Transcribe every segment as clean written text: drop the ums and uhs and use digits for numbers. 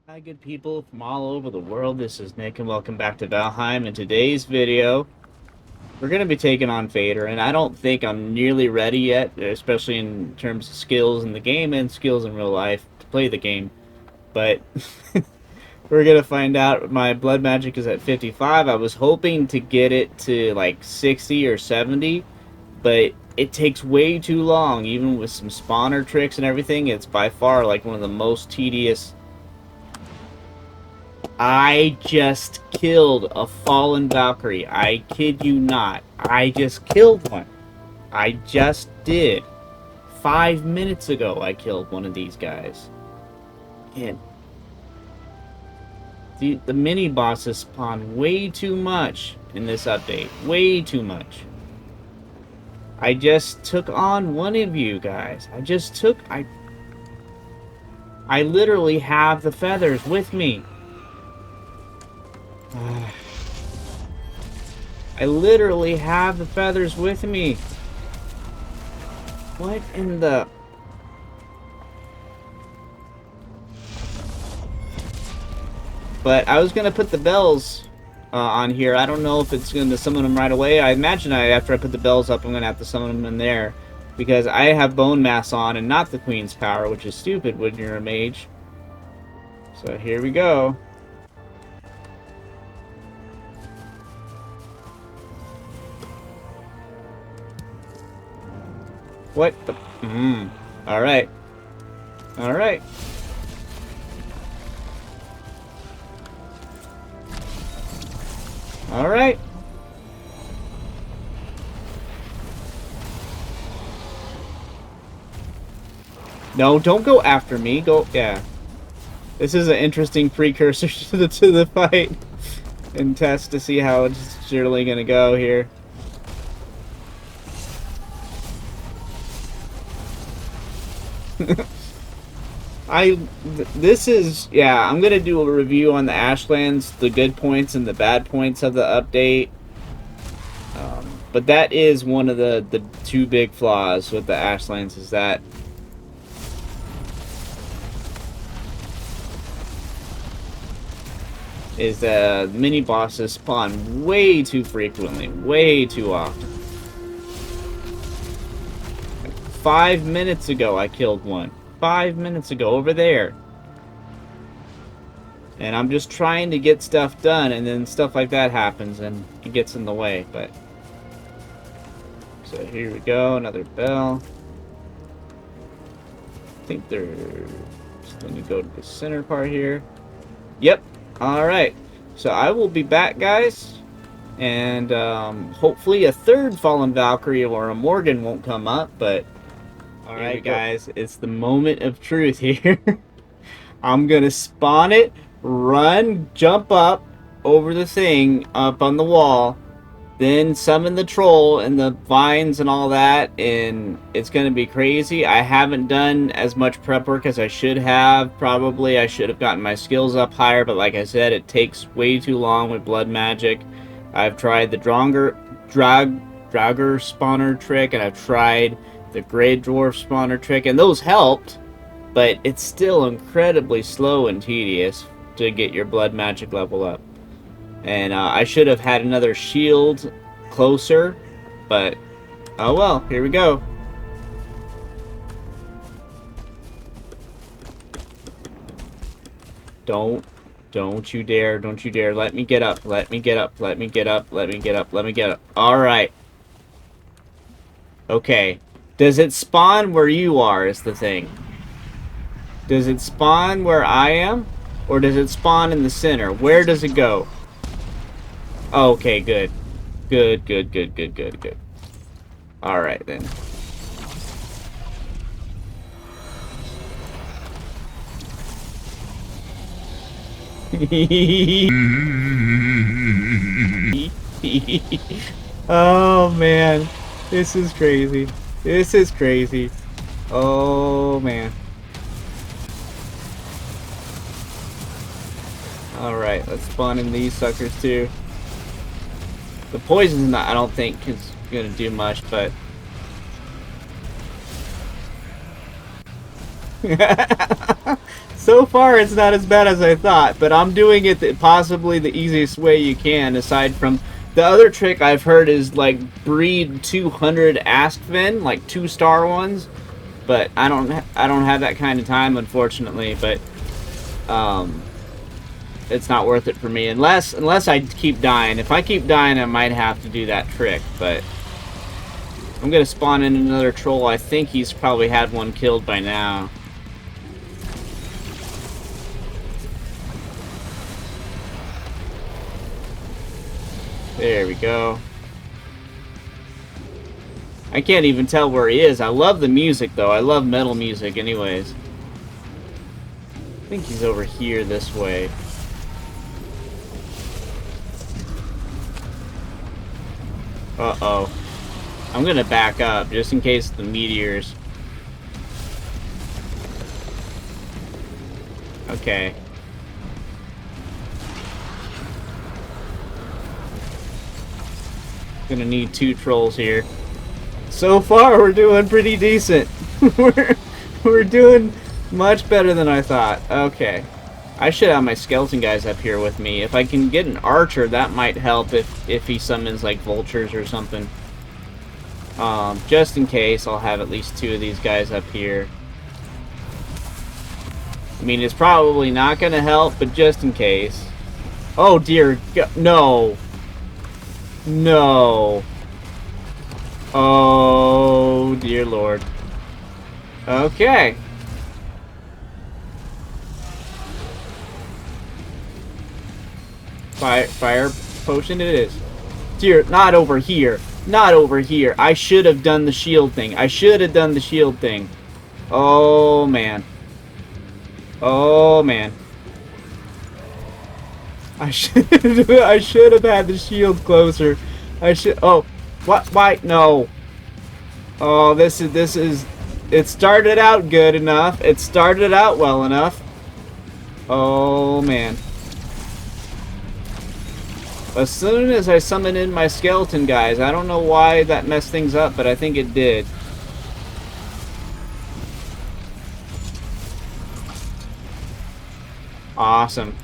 Hi, good people from all over the world. This is Nick, and welcome back to Valheim. In today's video, we're going to be taking on Vader, and I don't think I'm nearly ready yet, especially in terms of skills in the game and skills in real life to play the game. But we're going to find out. My blood magic is at 55. I was hoping to get it to like 60 or 70, but it takes way too long. Even with some spawner tricks and everything, it's by far like one of the most tedious. I just killed a fallen Valkyrie. I kid you not. I just killed one. I just did. 5 minutes ago, I killed one of these guys. And the mini bosses spawn way too much in this update. Way too much. I just took on one of you guys. I literally have the feathers with me. I literally have the feathers with me. What in the... But I was going to put the bells on here. I don't know if it's going to summon them right away. I imagine after I put the bells up, I'm going to have to summon them in there. Because I have bone mass on and not the queen's power, which is stupid when you're a mage. So here we go. What the... Alright. Alright. Alright. No, don't go after me. Go... Yeah. This is an interesting precursor to the fight. And test to see how it's generally gonna go here. This is, yeah, I'm gonna do a review on the Ashlands, the good points and the bad points of the update. But that is one of the two big flaws with the Ashlands, is that mini bosses spawn way too frequently, way too often. Like 5 minutes ago I killed one. 5 minutes ago, over there. And I'm just trying to get stuff done, and then stuff like that happens, and it gets in the way, but... So here we go, another bell. I think they're just going to go to the center part here. Yep. Alright. So I will be back, guys. And hopefully a third fallen Valkyrie or a Morgan won't come up, but... Alright, guys. It's the moment of truth here. I'm going to spawn it, run, jump up over the thing, up on the wall, then summon the troll and the vines and all that, and it's going to be crazy. I haven't done as much prep work as I should have. Probably I should have gotten my skills up higher, but like I said, it takes way too long with blood magic. I've tried the Draugr spawner trick, and I've tried the Grey Dwarf spawner trick, and those helped, but it's still incredibly slow and tedious to get your blood magic level up. And I should have had another shield closer, but oh well, here we go. Don't you dare, don't you dare. Let me get up, let me get up, let me get up, let me get up, let me get up. Alright. Okay. Does it spawn where you are is the thing. Does it spawn where I am? Or does it spawn in the center? Where does it go? Okay, good. Good. Alright, then. Oh, man. This is crazy. This is crazy. Oh, man. Alright, let's spawn in these suckers, too. The poison's not, I don't think, is gonna do much, but... So far, it's not as bad as I thought, but I'm doing it possibly the easiest way you can, aside from the other trick I've heard is like breed 200 Askven, like 2-star ones, but I don't have that kind of time, unfortunately, but it's not worth it for me unless I keep dying. If I keep dying, I might have to do that trick, but I'm gonna spawn in another troll. I think he's probably had one killed by now. There we go. I can't even tell where he is. I love the music, though. I love metal music anyways. I think he's over here this way. Uh-oh. I'm gonna back up, just in case the meteors... Okay. Gonna need 2 trolls here. So far, we're doing pretty decent. we're doing much better than I thought. Okay. I should have my skeleton guys up here with me. If I can get an archer, that might help if he summons like vultures or something. Just in case, I'll have at least 2 of these guys up here. I mean, it's probably not gonna help, but just in case. Oh dear, no. No. Oh dear Lord. Okay. Fire potion it is. Dear, not over here. Not over here. I should have done the shield thing. I should have done the shield thing. Oh man. Oh man. I should have had the shield closer. Oh, what? Why? No. Oh, this is. It started out good enough. It started out well enough. Oh man. As soon as I summon in my skeleton guys, I don't know why that messed things up, but I think it did. Awesome.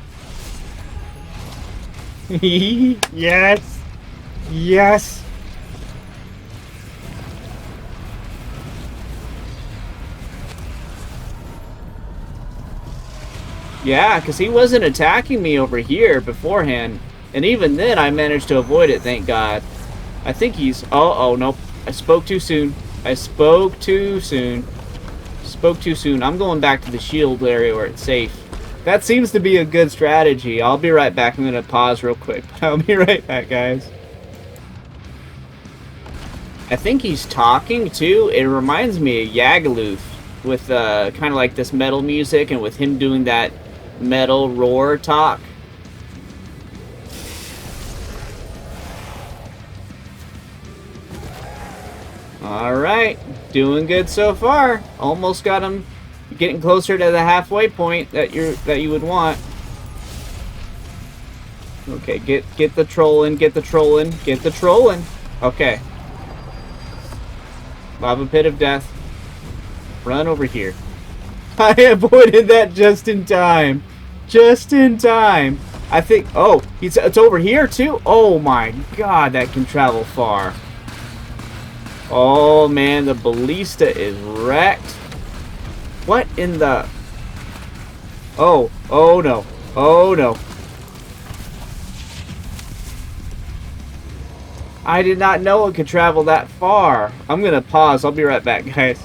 Yes! Yes! Yeah, because he wasn't attacking me over here beforehand. And even then, I managed to avoid it, thank God. I think he's... Oh, nope. I spoke too soon. I spoke too soon. Spoke too soon. I'm going back to the shield area where it's safe. That seems to be a good strategy. I'll be right back. I'm going to pause real quick. But I'll be right back, guys. I think he's talking, too. It reminds me of Yagalooth. With kind of like this metal music. And with him doing that metal roar talk. Alright, doing good so far. Almost got him getting closer to the halfway point that you would want. Okay, get the troll in, get the troll in, get the troll in. Okay. Lava pit of death. Run over here. I avoided that just in time. Just in time. I think, oh, it's over here too? Oh my god, that can travel far. Oh man, the ballista is wrecked. What in the... Oh no. Oh no. I did not know it could travel that far. I'm gonna pause. I'll be right back, guys.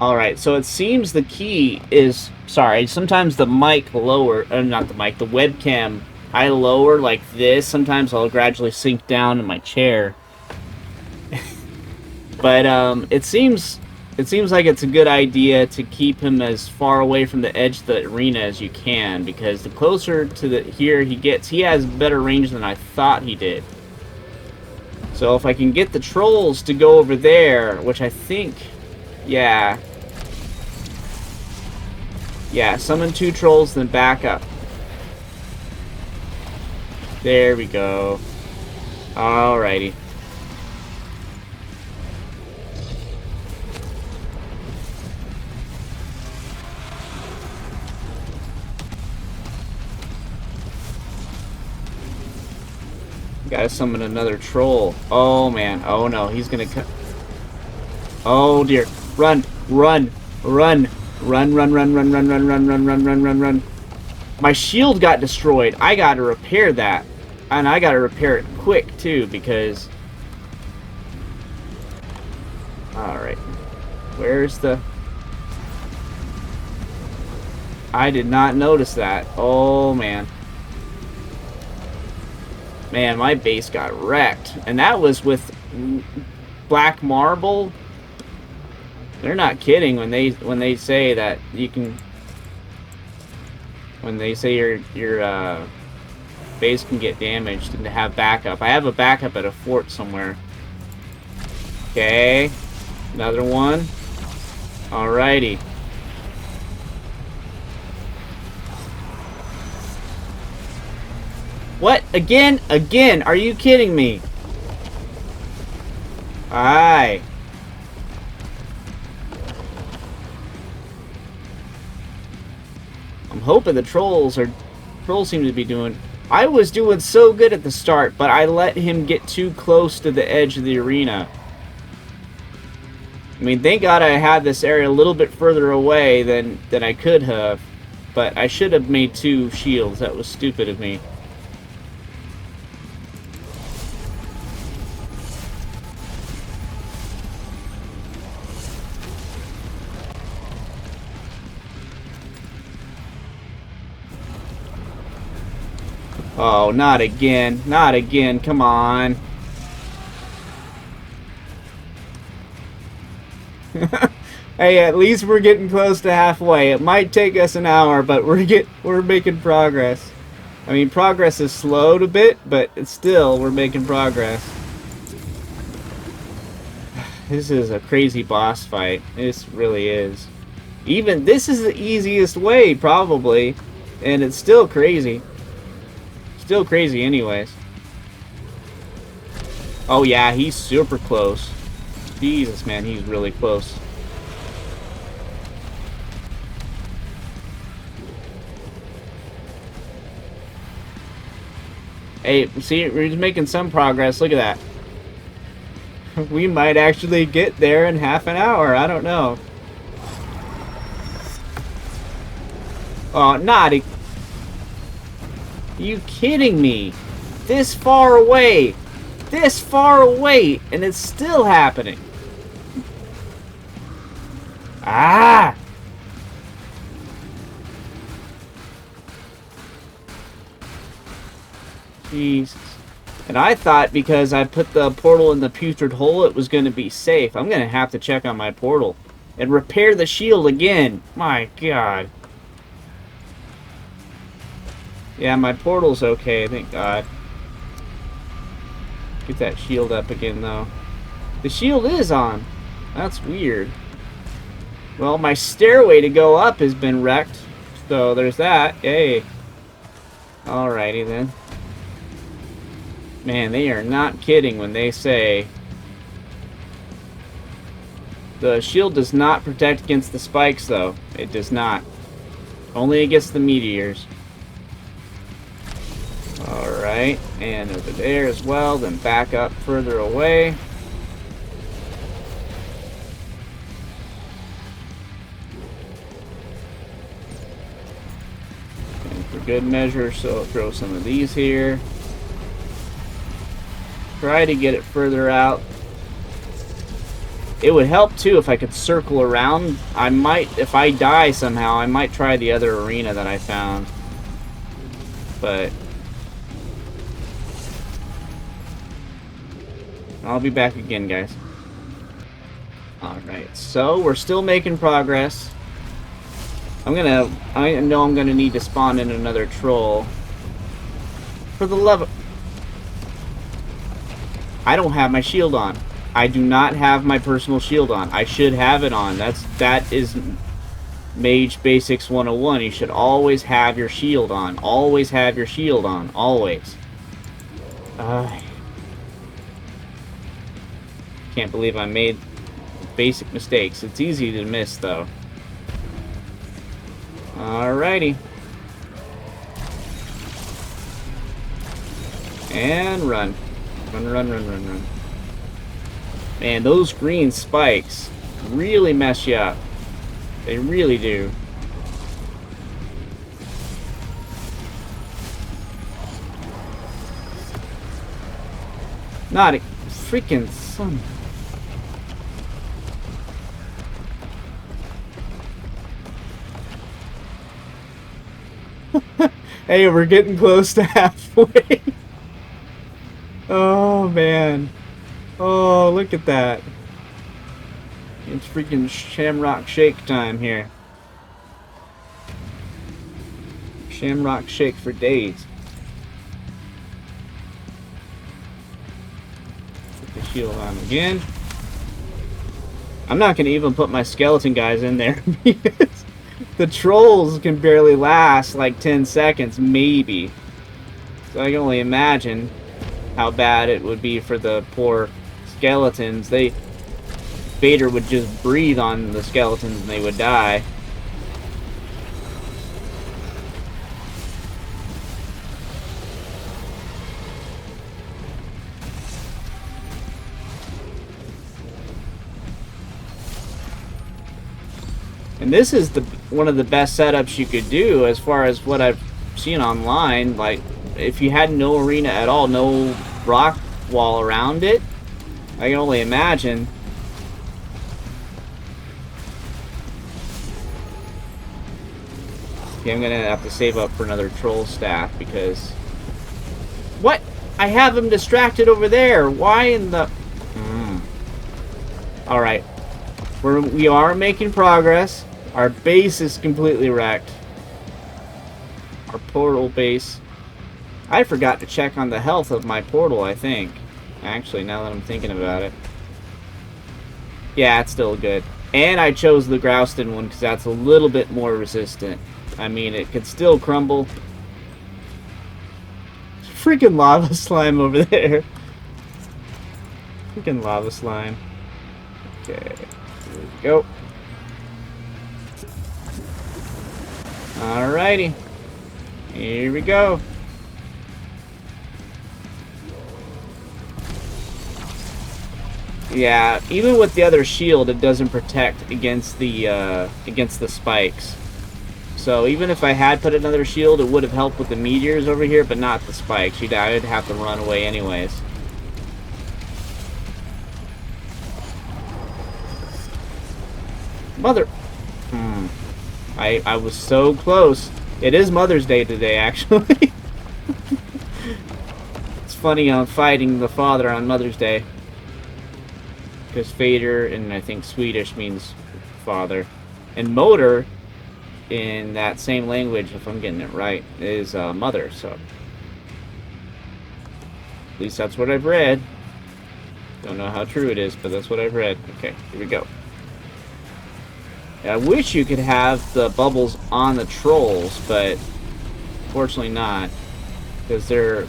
Alright, so it seems the key is... Sorry, sometimes the mic lower... not the mic, the webcam. I lower like this. Sometimes I'll gradually sink down in my chair. But it seems like it's a good idea to keep him as far away from the edge of the arena as you can, because the closer to the here he gets, he has better range than I thought he did. So if I can get the trolls to go over there, which I think, yeah, summon 2 trolls, then back up. There we go. Alrighty. Gotta summon another troll. Oh man. Oh no. He's gonna cut. Oh dear. Run. Run. Run. Run, run, run, run, run, run, run, run, run, run, run, run. My shield got destroyed. I gotta repair that. And I gotta repair it quick too, because... Alright. Where's the... I did not notice that. Oh man. Man, my base got wrecked. And that was with black marble. They're not kidding when they say that you can, when they say your base can get damaged and to have backup. I have a backup at a fort somewhere. Okay, another one. Alrighty. What? Again? Again? Are you kidding me? Aye. I'm hoping the trolls seem to be doing... I was doing so good at the start, but I let him get too close to the edge of the arena. I mean, thank God I had this area a little bit further away than I could have. But I should have made 2 shields. That was stupid of me. Oh, not again. Not again. Come on. Hey, at least we're getting close to halfway. It might take us an hour, but we're making progress. I mean, progress is slowed a bit, but it's still, we're making progress. This is a crazy boss fight. This really is. Even this is the easiest way, probably, and it's still crazy. Still crazy anyways. Oh yeah, he's super close. Jesus, man, he's really close. Hey, see, we're just making some progress. Look at that. We might actually get there in half an hour. I don't know. Oh, not a... Are you kidding me? This far away! This far away! And it's still happening! Ah! Jesus. And I thought because I put the portal in the putrid hole, it was going to be safe. I'm going to have to check on my portal. And repair the shield again. My God. Yeah, my portal's okay, thank God. Get that shield up again, though. The shield is on. That's weird. Well, my stairway to go up has been wrecked. So, there's that. Yay. Alrighty, then. Man, they are not kidding when they say... The shield does not protect against the spikes, though. It does not. Only against the meteors. Alright, and over there as well, then back up further away. And for good measure, so I'll throw some of these here. Try to get it further out. It would help too if I could circle around. I might, if I die somehow, I might try the other arena that I found. But... I'll be back again, guys. Alright, so we're still making progress. I know I'm gonna need to spawn in another troll. For the love of... I don't have my shield on. I do not have my personal shield on. I should have it on. That is Mage Basics 101. You should always have your shield on. Always have your shield on. Always. Can't believe I made basic mistakes. It's easy to miss, though. Alrighty. And run. Run, run, run, run, run. Man, those green spikes really mess you up. They really do. Not a freaking son. Hey, we're getting close to halfway. Oh, man. Oh, look at that. It's freaking Shamrock Shake time here. Shamrock Shake for days. Put the shield on again. I'm not going to even put my skeleton guys in there because the trolls can barely last like 10 seconds, maybe. So I can only imagine how bad it would be for the poor skeletons. Vader would just breathe on the skeletons and they would die. And this is one of the best setups you could do as far as what I've seen online. Like, if you had no arena at all, no rock wall around it, I can only imagine. Okay, I'm gonna have to save up for another troll staff because... What? I have him distracted over there. Why in the... Alright. We are making progress. Our base is completely wrecked. Our portal base. I forgot to check on the health of my portal, I think. Actually, now that I'm thinking about it. Yeah, it's still good. And I chose the Grouston one because that's a little bit more resistant. I mean, it could still crumble. Freaking lava slime over there. Freaking lava slime. Okay, here we go. Alrighty. Here we go. Yeah, even with the other shield, it doesn't protect against the spikes. So even if I had put another shield, it would have helped with the meteors over here, but not the spikes. I would have to run away anyways. Mother... I was so close. It is Mother's Day today, actually. It's funny, I'm fighting the father on Mother's Day. Because Vader, and I think Swedish means father. And motor, in that same language, if I'm getting it right, is mother, so. At least that's what I've read. Don't know how true it is, but that's what I've read. Okay, here we go. I wish you could have the bubbles on the trolls, but fortunately not. Because they're...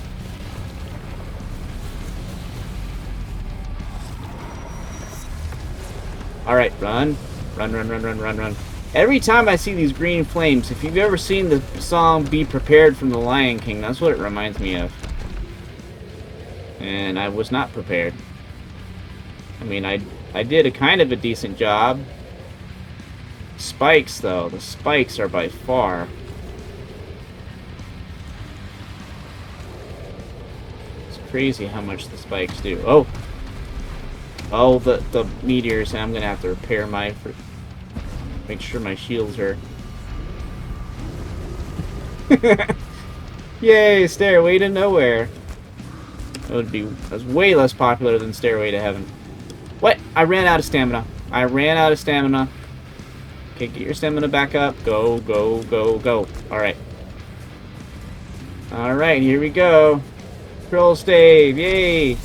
Alright, run. Run, run, run, run, run, run. Every time I see these green flames, if you've ever seen the song Be Prepared from The Lion King, that's what it reminds me of. And I was not prepared. I mean, I did a kind of a decent job. Spikes, though. The spikes are by far. It's crazy how much the spikes do. Oh! Oh, the meteors. I'm going to have to repair my... Make sure my shields are... Yay! Stairway to Nowhere. That's way less popular than Stairway to Heaven. What? I ran out of stamina. I ran out of stamina. Okay, get your stamina back up. Go, go, go, go. Alright. Alright, here we go. Trollstav, yay!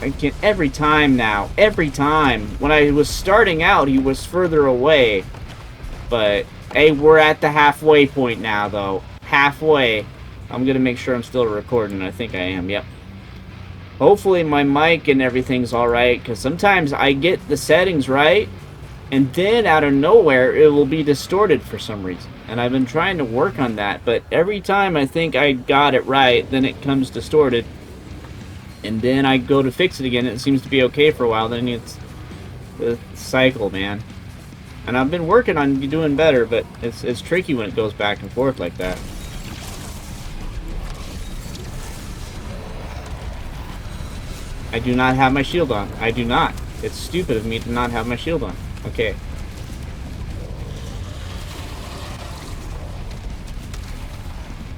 Again, every time now. Every time. When I was starting out, he was further away. But... Hey, we're at the halfway point now, though. Halfway. I'm gonna make sure I'm still recording. I think I am, yep. Hopefully my mic and everything's alright, because sometimes I get the settings right, and then out of nowhere it will be distorted for some reason. And I've been trying to work on that, but every time I think I got it right, then it comes distorted. And then I go to fix it again, and it seems to be okay for a while, then it's the cycle, man. And I've been working on doing better, but it's tricky when it goes back and forth like that. I do not have my shield on. I do not. It's stupid of me to not have my shield on. Okay.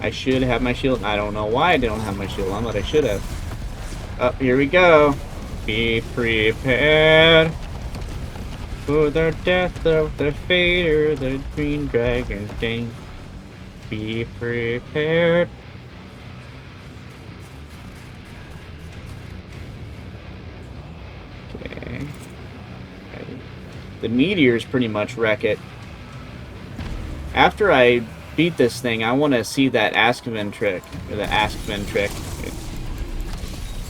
I should have my shield. I don't know why I don't have my shield on, but I should have. Oh, here we go. Be prepared for the death of the fader, the green dragon thing. Be prepared. Okay. The meteors pretty much wreck it. After I beat this thing, I want to see that Askman trick. Or the Askman trick.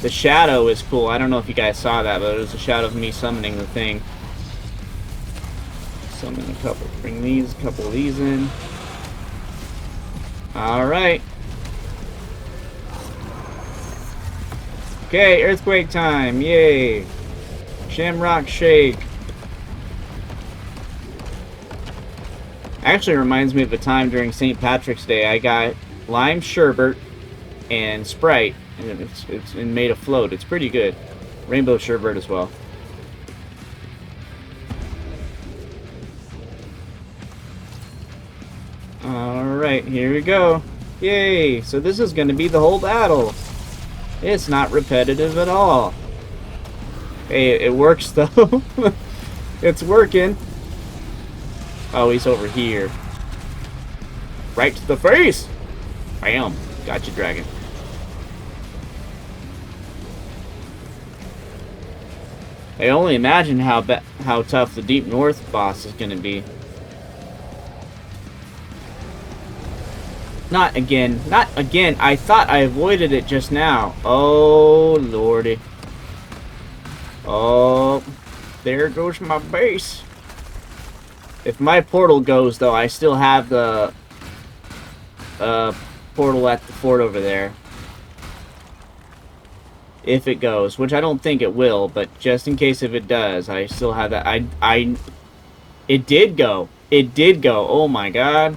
The shadow is cool. I don't know if you guys saw that, but it was a shadow of me summoning the thing. Summon a couple. Bring these, a couple of these in. Alright. Okay, earthquake time. Yay. Shamrock shake. Actually reminds me of a time during St. Patrick's Day. I got lime sherbet and Sprite, and it's made a float. It's pretty good. Rainbow sherbet as well. Alright, here we go. Yay! So this is going to be the whole battle. It's not repetitive at all. Hey, it works though. It's working. Oh, he's over here. Right to the face! Bam! Gotcha, dragon. I only imagine how tough the Deep North boss is going to be. Not again. Not again. I thought I avoided it just now. Oh, lordy. Oh, there goes my base. If my portal goes, though, I still have the portal at the fort over there. If it goes, which I don't think it will, but just in case if it does, I still have that. It did go. It did go. Oh my god.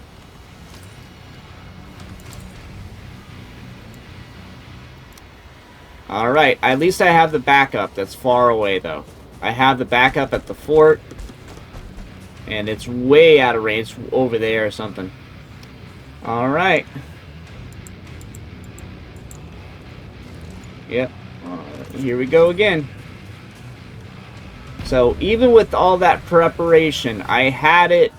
Alright, at least I have the backup that's far away, though. I have the backup at the fort. And it's way out of range over there or something. Alright. Yep. Here we go again. So, even with all that preparation, I had it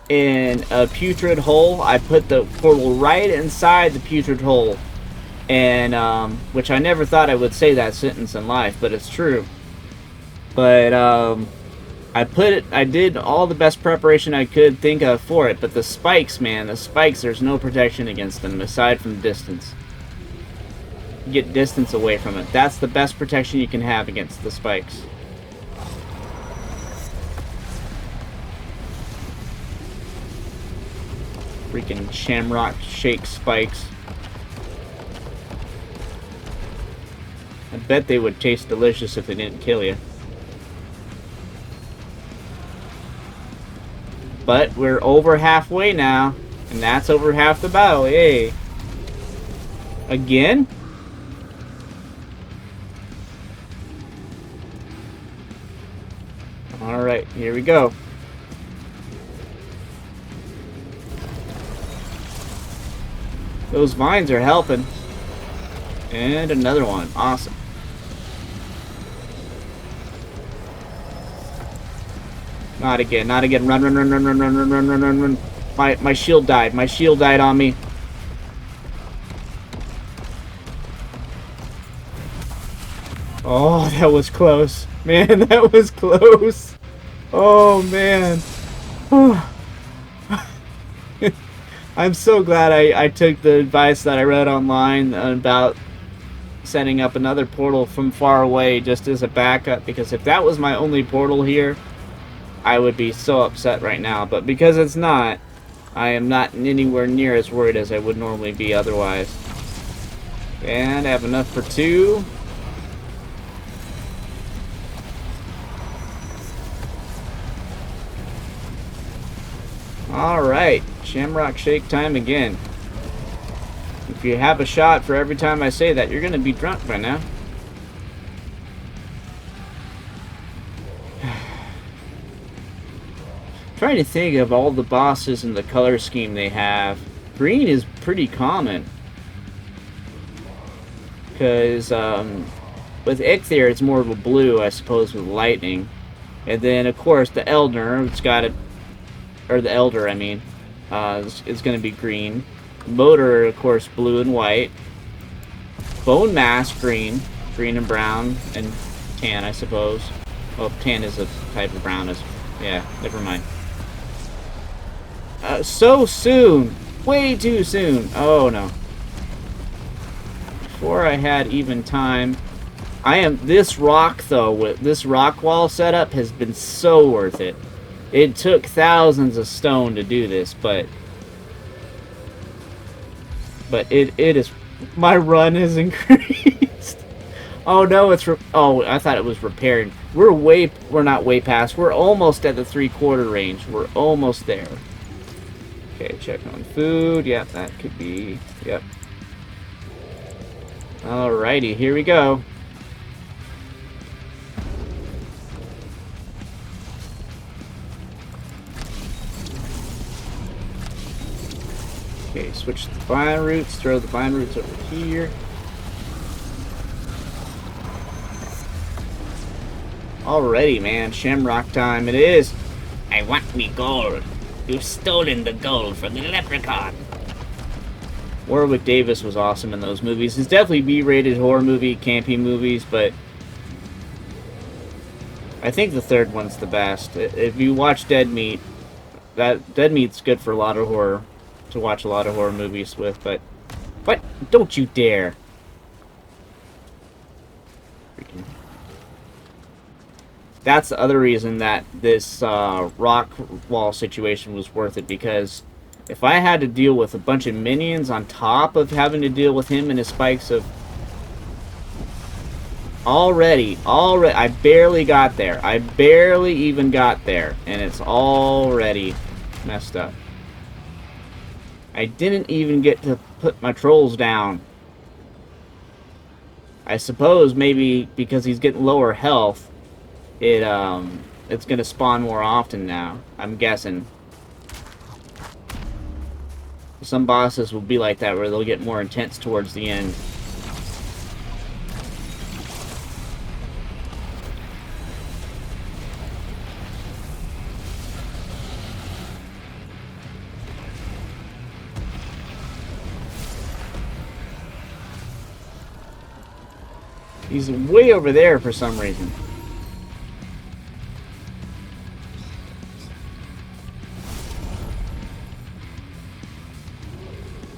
in a putrid hole. I put the portal right inside the putrid hole. And, which I never thought I would say that sentence in life, but it's true. But, I did all the best preparation I could think of for it, but the spikes, man, the spikes, there's no protection against them, aside from distance. You get distance away from it. That's the best protection you can have against the spikes. Freaking shamrock shake spikes. I bet they would taste delicious if they didn't kill you. But we're over halfway now, and that's over half the battle. Yay. Again? Alright, here we go. Those vines are helping. And another one. Awesome. Not again, not again. Run, run, run, run, run, run, run, run, run, run, run. My shield died. My shield died on me. Oh, that was close. Man, that was close. Oh, man. I'm so glad I took the advice that I read online about setting up another portal from far away just as a backup, because if that was my only portal here, I would be so upset right now. But because it's not, I am not anywhere near as worried as I would normally be otherwise. And I have enough for 2. Alright, Shamrock Shake time again. If you have a shot for every time I say that, you're going to be drunk by now. Trying to think of all the bosses and the color scheme they have. Green is pretty common. Because with Icthyr, it's more of a blue, I suppose, with lightning. And then, of course, the Elder, it's got a... Or the Elder, I mean. Is going to be green. Motor, of course, blue and white. Bone Mask, green. Green and brown. And tan, I suppose. Well, tan is a type of brown. Yeah, never mind. So soon! Way too soon! Oh, no. Before I had even time... This rock, though, with this rock wall setup has been so worth it. It took thousands of stone to do this, but it is... My run has increased. Oh, no, it's... Oh, I thought it was repaired. We're not way past. We're almost at the 3/4 range. We're almost there. Okay, check on food. Yep, that could be... Yep. Alrighty, here we go. Okay, switch the vine roots. Throw the vine roots over here. Alrighty, man. Shamrock time it is. I want me gold. You've stolen the gold from the leprechaun. Warwick Davis was awesome in those movies. It's definitely B-rated horror movie, campy movies, but I think the third one's the best. If you watch Dead Meat, Dead Meat's good for a lot of horror, to watch a lot of horror movies with, but what? Don't you dare. Freaking. That's the other reason that this rock wall situation was worth it, because if I had to deal with a bunch of minions on top of having to deal with him and his spikes of... Already, I barely got there. I barely even got there, and it's already messed up. I didn't even get to put my trolls down. I suppose maybe because he's getting lower health, it's gonna spawn more often now, I'm guessing. Some bosses will be like that, where they'll get more intense towards the end. He's way over there for some reason.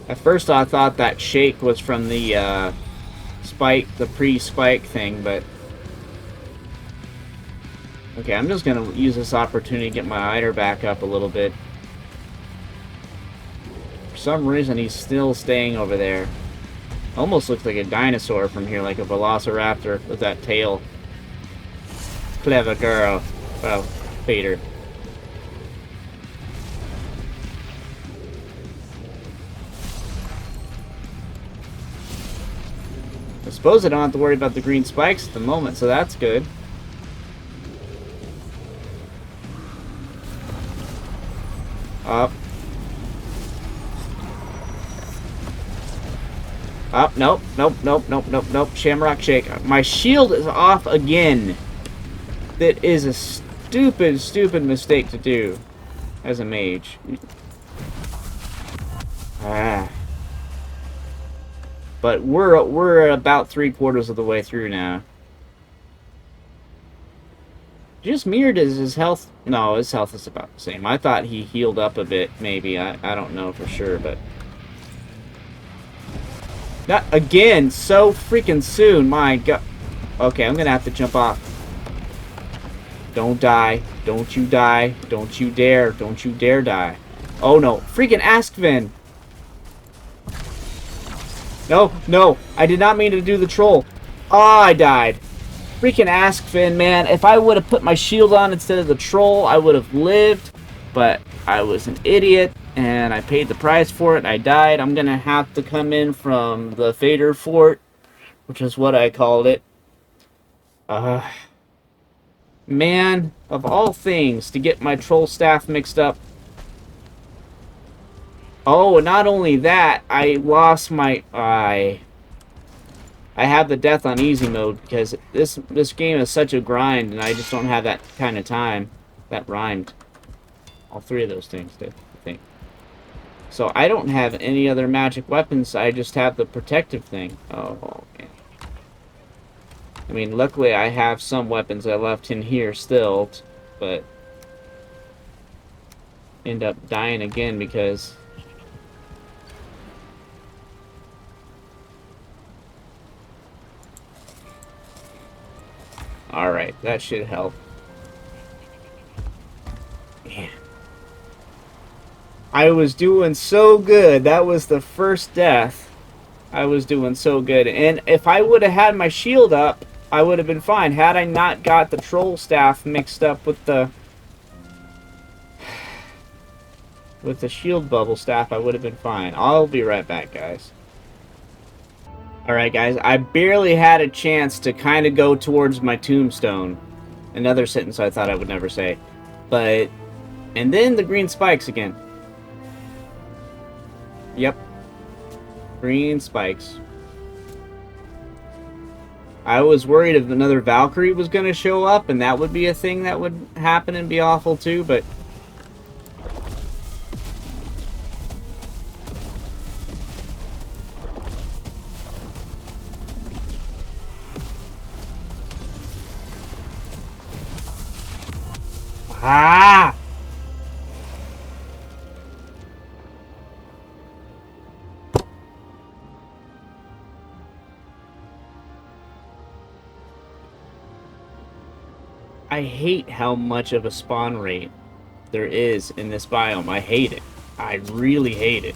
At first I thought that shake was from the spike, the pre-spike thing, but... Okay, I'm just gonna use this opportunity to get my Eider back up a little bit. For some reason he's still staying over there. Almost looks like a dinosaur from here, like a velociraptor with that tail. Clever girl. Well, Peter. I suppose I don't have to worry about the green spikes at the moment, so that's good. Up. Up, nope, nope, nope, nope, nope, nope. Shamrock Shake. My shield is off again. That is a stupid, stupid mistake to do as a mage. Ah. But we're about 3/4 of the way through now. Just me, or does his health... No, his health is about the same. I thought he healed up a bit, maybe. I don't know for sure, but... Not again, so freaking soon. My God. Okay, I'm gonna have to jump off. Don't die. Don't you die. Don't you dare. Don't you dare die. Oh no. Freaking Askvin. No, no. I did not mean to do the troll. Oh, I died. Freaking Askvin, man. If I would have put my shield on instead of the troll, I would have lived. But I was an idiot, and I paid the price for it. I died. I'm gonna have to come in from the Fader Fort, which is what I called it. Man, of all things, to get my troll staff mixed up. Oh, and not only that, I lost my... I have the death on easy mode because this game is such a grind, and I just don't have that kind of time. That rhymed. All three of those things did, I think. So I don't have any other magic weapons. I just have the protective thing. Oh, okay. I mean, luckily I have some weapons I left in here still, but end up dying again because... Alright, that should help. Man. I was doing so good. That was the first death. I was doing so good. And if I would have had my shield up, I would have been fine. Had I not got the troll staff mixed up with the shield bubble staff, I would have been fine. I'll be right back, guys. Alright, guys. I barely had a chance to kind of go towards my tombstone. Another sentence I thought I would never say. But... And then the green spikes again. Yep. Green spikes. I was worried if another Valkyrie was going to show up, and that would be a thing that would happen and be awful too, but... Ah! I hate how much of a spawn rate there is in this biome. I hate it. I really hate it.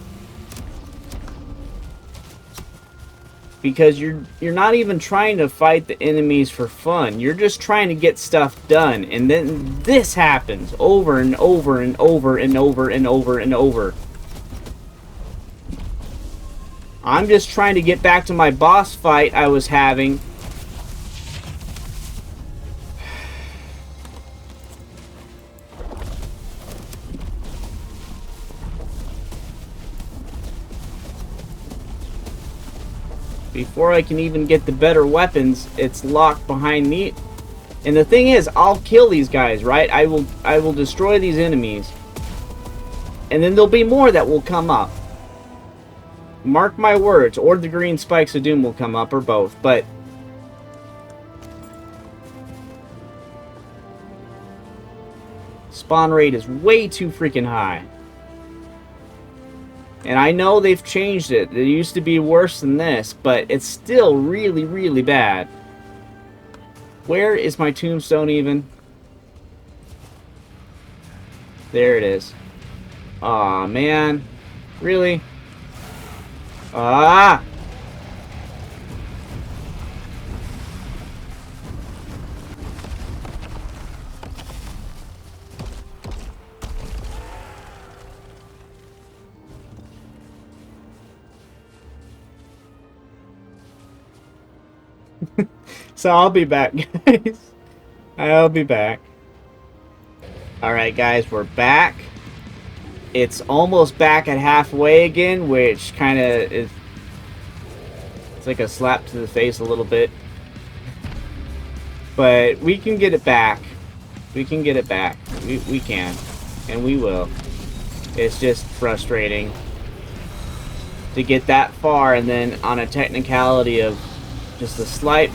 Because you're not even trying to fight the enemies for fun. You're just trying to get stuff done. And then this happens over and over and over and over and over and over. I'm just trying to get back to my boss fight I was having. Before I can even get the better weapons, it's locked behind me. And the thing is, I'll kill these guys, right? I will destroy these enemies. And then there'll be more that will come up. Mark my words, or the green spikes of doom will come up, or both, but... Spawn rate is way too freaking high. And I know they've changed it. It used to be worse than this, but it's still really, really bad. Where is my tombstone even? There it is. Aw, man. Really? Ah! So I'll be back, guys. I'll be back. Alright, guys, we're back. It's almost back at halfway again, which kind of is... It's like a slap to the face a little bit. But we can get it back. We can get it back. We can. And we will. It's just frustrating to get that far and then on a technicality of just a slight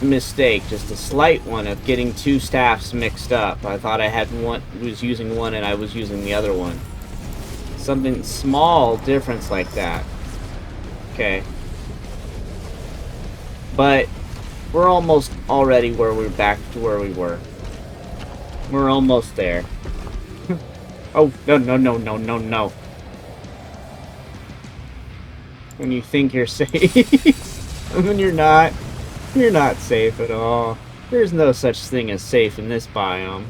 mistake, just a slight one of getting two staffs mixed up. I thought I had one, was using one and I was using the other one. Something small difference like that. Okay. But we're almost already where we're back to where we were. We're almost there. Oh, no, no, no, no, no, no. When you think you're safe. And when you're not safe at all. There's no such thing as safe in this biome.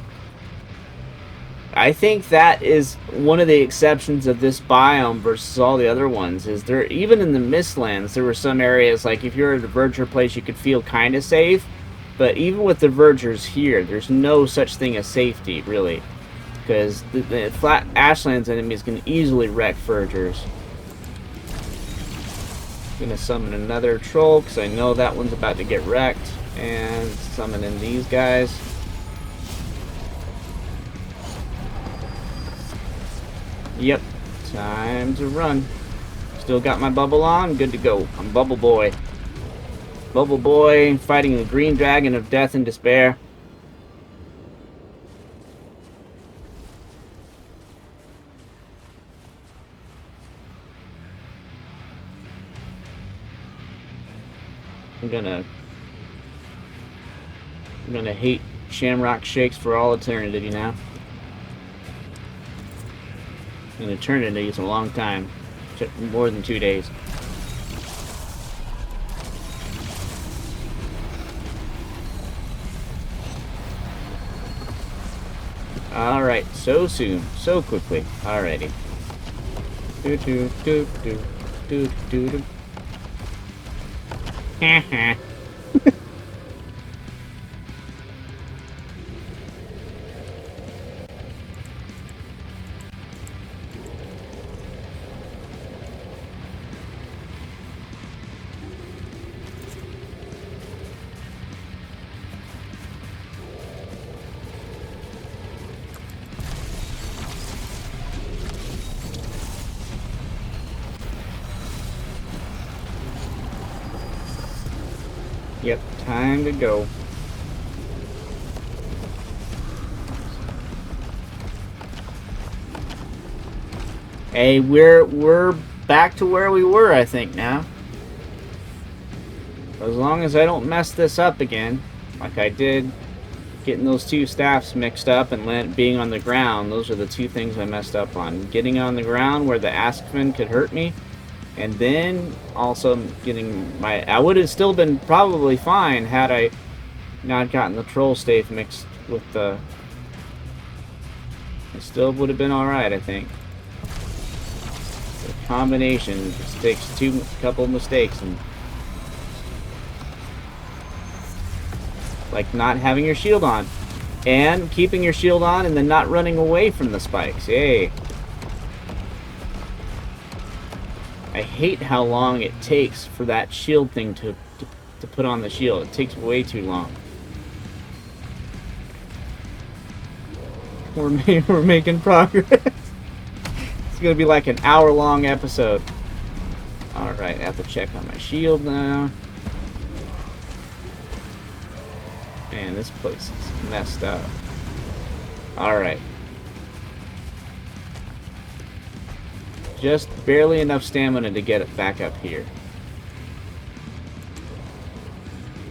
I think that is one of the exceptions of this biome versus all the other ones. Is there, even in the Mistlands, there were some areas, like if you're at a verger place, you could feel kind of safe. But even with the vergers here, there's no such thing as safety, really. Because the flat Ashlands enemies can easily wreck vergers. Gonna summon another troll, because I know that one's about to get wrecked. And summon in these guys. Yep, time to run. Still got my bubble on, good to go. I'm Bubble Boy. Bubble Boy fighting the green dragon of death and despair. I'm gonna hate Shamrock Shakes for all eternity now. An eternity is a long time. More than 2 days. Alright, so soon, so quickly. Alrighty. Do do do do do do do. Haha. Yep, time to go. Hey, we're back to where we were, I think, now. As long as I don't mess this up again, like I did getting those two staffs mixed up and being on the ground. Those are the two things I messed up on. Getting on the ground where the Askman could hurt me, and then also getting my... I would have still been probably fine had I not gotten the trolstav mixed with the... It still would have been alright, I think. The combination just takes a couple mistakes, and... like not having your shield on. And keeping your shield on and then not running away from the spikes. Yay. I hate how long it takes for that shield thing to put on the shield. It takes way too long. We're making progress. It's gonna be like an hour-long episode. Alright, I have to check on my shield now. Man, this place is messed up. Alright. Just barely enough stamina to get it back up here.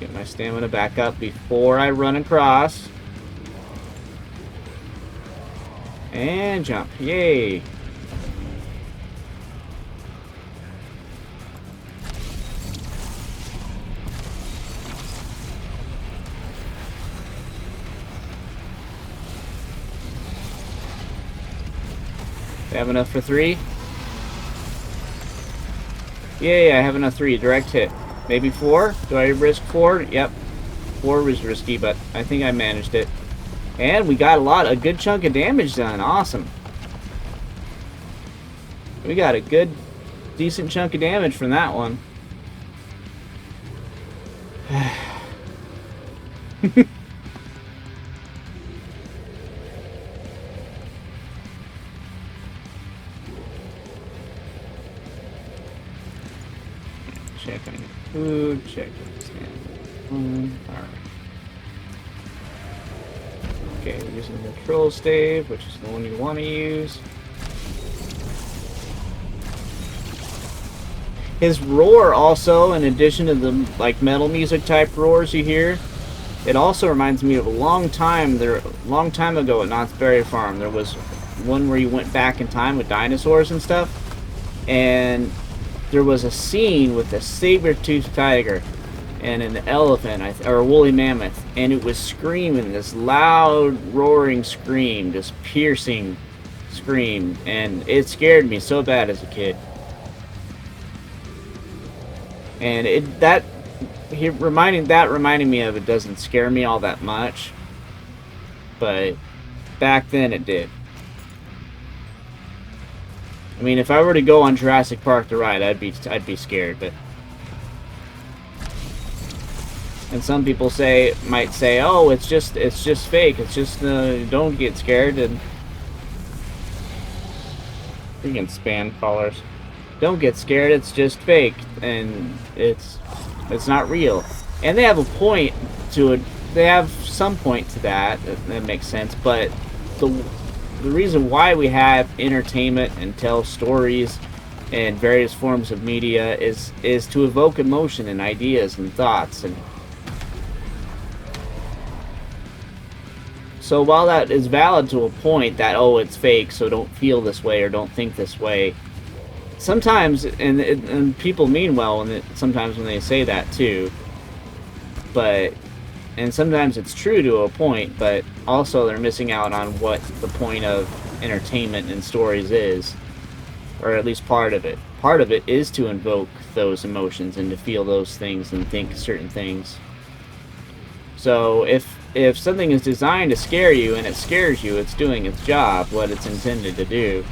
Get my stamina back up before I run across. And jump. Yay! Have enough for 3? Yay, I have enough 3. Direct hit. Maybe 4? Do I risk 4? Yep. 4 was risky, but I think I managed it. And we got a good chunk of damage done. Awesome. We got a good, decent chunk of damage from that one. Check on your food, check on stand. Alright. Okay, we're using the trolstav, which is the one you want to use. His roar also, in addition to the like metal music type roars you hear, it also reminds me of a long time ago at Knott's Berry Farm. There was one where you went back in time with dinosaurs and stuff, and there was a scene with a saber-toothed tiger and an elephant, or a woolly mammoth, and it was screaming this loud, roaring scream, this piercing scream, and it scared me so bad as a kid. And reminding me of it doesn't scare me all that much, but back then it did. I mean, if I were to go on Jurassic Park the ride, I'd be scared, but. And some people might say, "Oh, it's just fake. It's just don't get scared." And freaking spam callers, don't get scared. It's just fake, and it's not real. And they have a point to it. They have some point to that. That makes sense. But the reason why we have entertainment and tell stories and various forms of media is to evoke emotion and ideas and thoughts. And so while that is valid to a point that, oh, it's fake, so don't feel this way or don't think this way, sometimes, and people mean well sometimes when they say that too, and sometimes it's true to a point, but also they're missing out on what the point of entertainment and stories is, or at least part of it. Part of it is to invoke those emotions and to feel those things and think certain things. So if something is designed to scare you and it scares you, it's doing its job, what it's intended to do.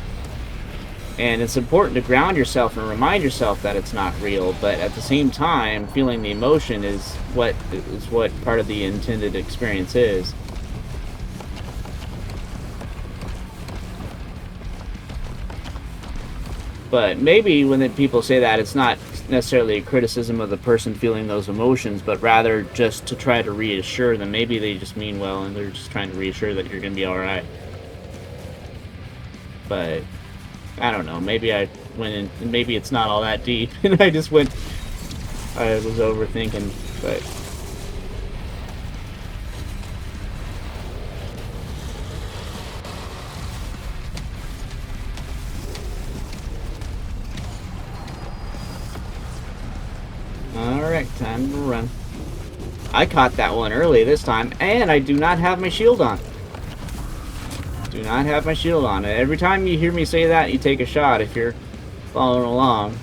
And it's important to ground yourself and remind yourself that it's not real, but at the same time, feeling the emotion is what part of the intended experience is. But maybe when people say that, it's not necessarily a criticism of the person feeling those emotions, but rather just to try to reassure them. Maybe they just mean well and they're just trying to reassure that you're going to be alright. But I don't know, maybe I went in, maybe it's not all that deep, and I was overthinking, but. Alright, time to run. I caught that one early this time, and I do not have my shield on. Do not have my shield on. Every time you hear me say that, you take a shot if you're following along.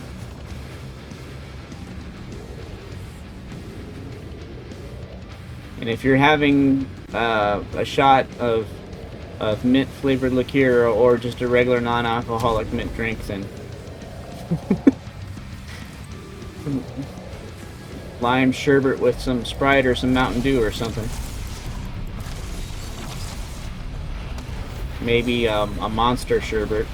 And if you're having a shot of mint flavored liqueur or just a regular non-alcoholic mint drink, then lime sherbet with some Sprite or some Mountain Dew or something. Maybe a Monster sherbet.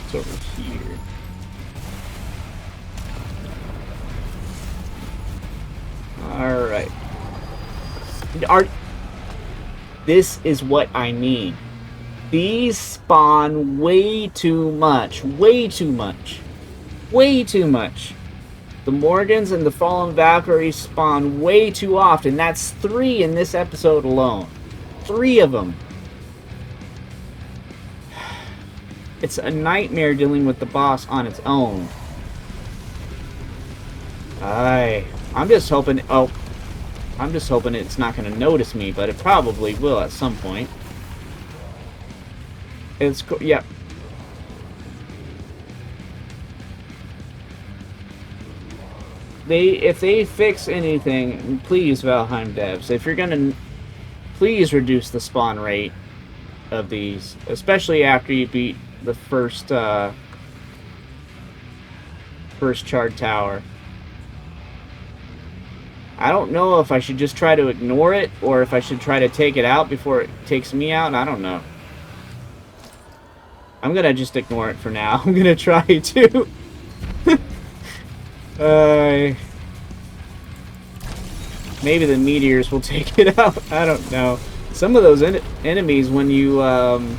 It's over here. Alright. This is what I need. These spawn way too much. Way too much. Way too much. The Morgans and the Fallen Valkyries spawn way too often. That's 3 in this episode alone. 3 of them. It's a nightmare dealing with the boss on its own. I'm just hoping... Oh. I'm just hoping it's not going to notice me, but it probably will at some point. It's cool. Yep. If they fix anything, please, Valheim devs, if you're gonna, please reduce the spawn rate of these, especially after you beat the first charred tower. I don't know if I should just try to ignore it or if I should try to take it out before it takes me out. I don't know. I'm gonna just ignore it for now. I'm gonna try to. Maybe the meteors will take it out. I don't know. Some of those enemies, when you, and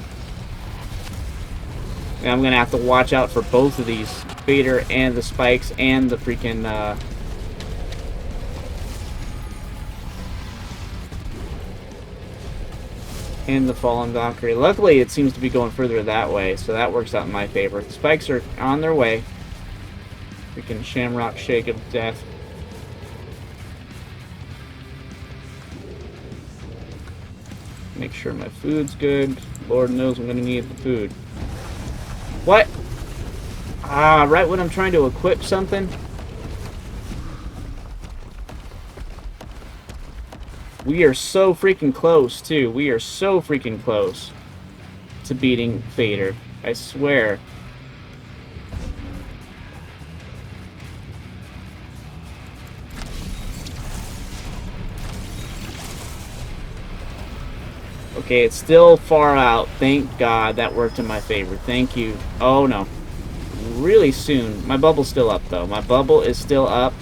I'm gonna have to watch out for both of these, Vader and the spikes and the freaking, and the fallen Valkyrie. Luckily, it seems to be going further that way, so that works out in my favor. The spikes are on their way. Freaking Shamrock Shake of Death. Make sure my food's good. Lord knows I'm gonna need the food. What? Ah, right when I'm trying to equip something? We are so freaking close, too. We are so freaking close to beating Vader. I swear. Okay, it's still far out. Thank God that worked in my favor. Thank you. Oh, no. Really soon. My bubble's still up, though. My bubble is still up.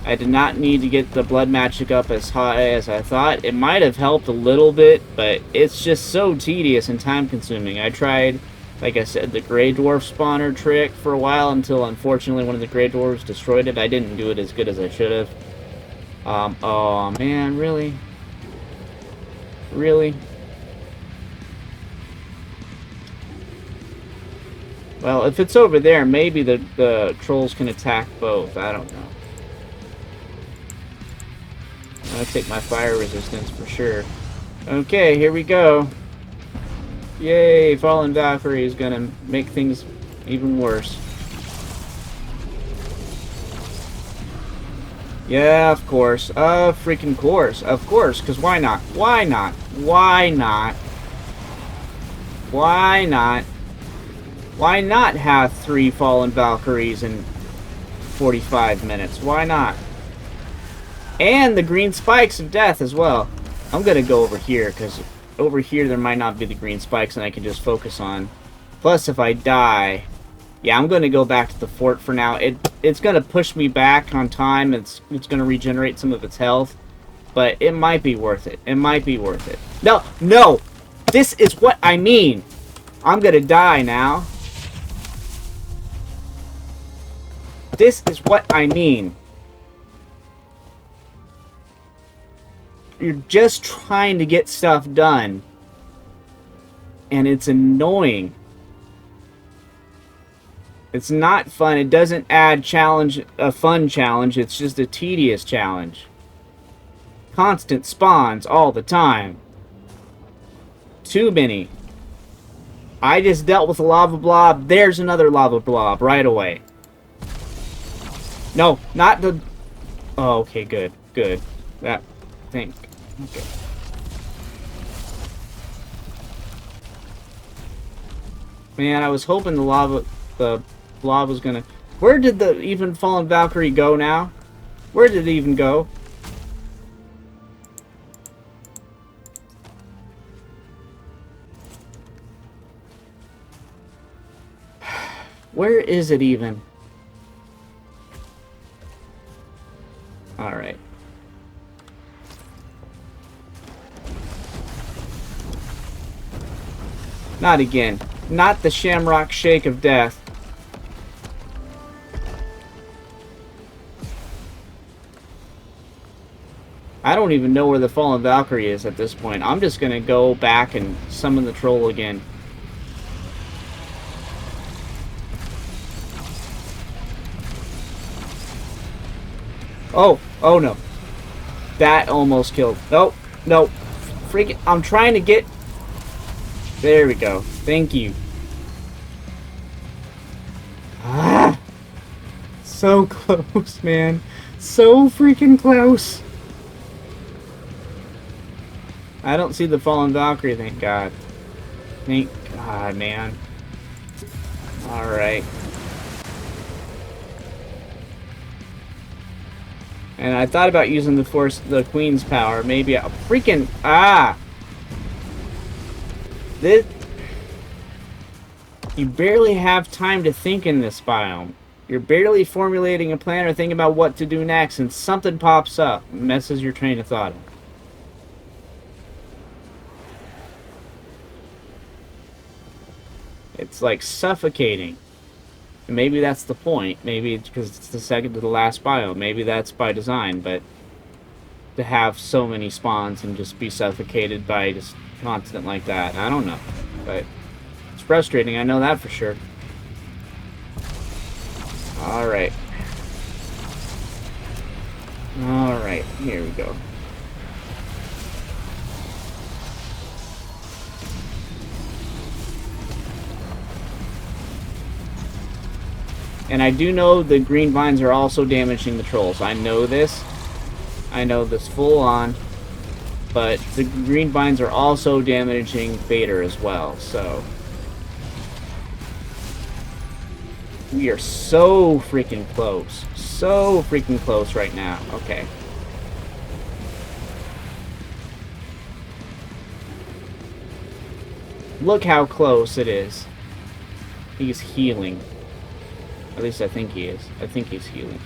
I did not need to get the blood magic up as high as I thought. It might have helped a little bit, but it's just so tedious and time-consuming. I tried, like I said, the Grey Dwarf spawner trick for a while until, unfortunately, one of the Grey Dwarves destroyed it. I didn't do it as good as I should have. Oh, man, really? Really? Well, if it's over there, maybe the trolls can attack both. I don't know. I'll take my fire resistance for sure. Okay, here we go. Yay, Fallen Valkyrie is gonna make things even worse. Yeah, of course. Freaking course. Of course, because why not? Why not? Why not? Why not? Why not have 3 Fallen Valkyries in 45 minutes? Why not? And the green spikes of death as well. I'm going to go over here, because over here there might not be the green spikes and I can just focus on. Plus, if I die... Yeah, I'm going to go back to the fort for now. It's going to push me back on time. It's going to regenerate some of its health. But it might be worth it. It might be worth it. No! No! This is what I mean! I'm going to die now. This is what I mean. You're just trying to get stuff done. And it's annoying. It's not fun. It doesn't add a fun challenge. It's just a tedious challenge. Constant spawns all the time. Too many. I just dealt with a lava blob. There's another lava blob right away. No, not the... Oh, okay, good. Good. That... Think. Okay. Man, I was hoping the blob was gonna... Where did the even fallen Valkyrie go now? Where did it even go? Where is it even? Alright. Not again. Not the Shamrock Shake of Death. I don't even know where the Fallen Valkyrie is at this point. I'm just gonna go back and summon the troll again. Oh, oh no. That almost killed. Nope, nope. Freaking, I'm trying to get... There we go. Thank you. Ah! So close, man. So freaking close. I don't see the Fallen Valkyrie, thank God. Thank God, man. Alright. And I thought about using the Queen's power. Maybe a freaking... Ah! This... You barely have time to think in this biome. You're barely formulating a plan or thinking about what to do next, and something pops up and messes your train of thought up. It's like suffocating. And maybe that's the point. Maybe it's because it's the second to the last biome. Maybe that's by design, but to have so many spawns and just be suffocated by just constant like that, I don't know. But it's frustrating, I know that for sure. Alright. Alright, here we go. And I do know the green vines are also damaging the trolls. I know this. I know this full on. But the green vines are also damaging Vader as well, so... We are so freaking close. So freaking close right now. Okay. Look how close it is. He's healing. At least I think he is. I think he's healing.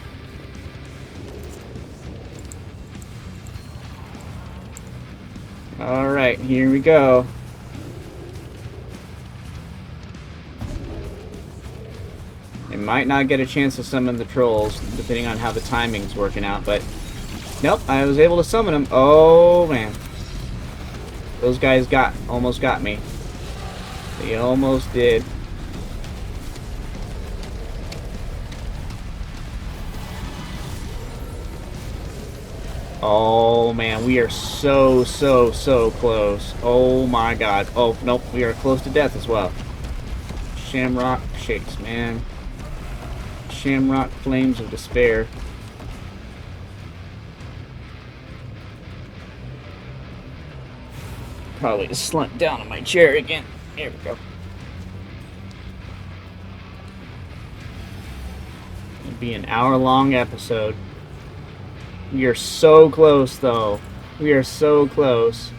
Alright, here we go. I might not get a chance to summon the trolls, depending on how the timing's working out, but... Nope, I was able to summon them. Oh, man. Those guys almost got me. They almost did. Oh man, we are so close. Oh my god. Oh, nope, we are close to death as well. Shamrock shakes, man. Shamrock flames of despair. Probably just slumped down on my chair again. There we go. It'll be an hour-long episode. We are so close, though. We are so close.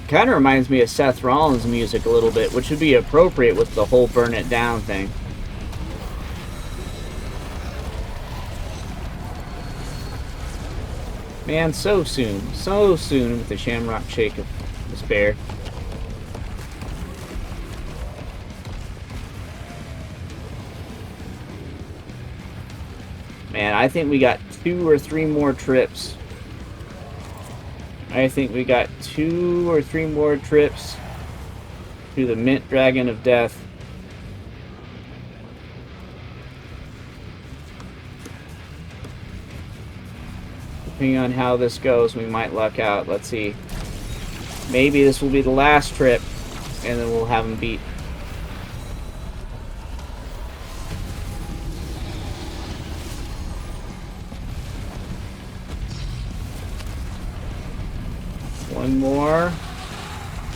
Kind of reminds me of Seth Rollins' music a little bit, which would be appropriate with the whole burn it down thing. Man, so soon with the Shamrock Shake of Despair. Man, I think we got 2 or 3 more trips. I think we got 2 or 3 more trips to the Mint Dragon of Death. Depending on how this goes, we might luck out. Let's see. Maybe this will be the last trip, and then we'll have him beat.